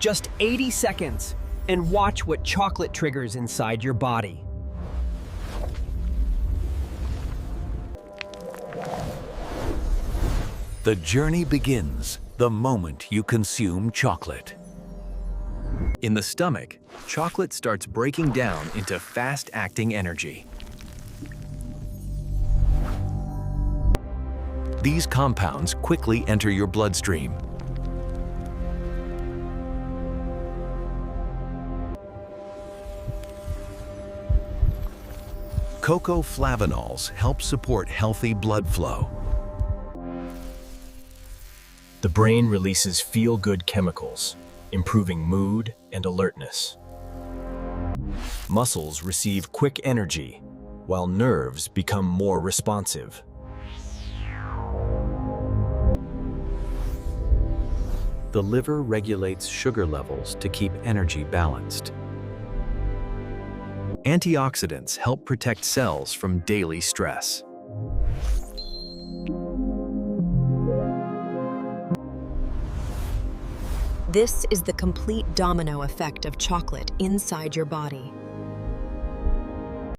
Just 80 seconds, and watch what chocolate triggers inside your body. The journey begins the moment you consume chocolate. In the stomach, chocolate starts breaking down into fast-acting energy. These compounds quickly enter your bloodstream. Cocoa flavanols help support healthy blood flow. The brain releases feel-good chemicals, improving mood and alertness. Muscles receive quick energy, while nerves become more responsive. The liver regulates sugar levels to keep energy balanced. Antioxidants help protect cells from daily stress. This is the complete domino effect of chocolate inside your body.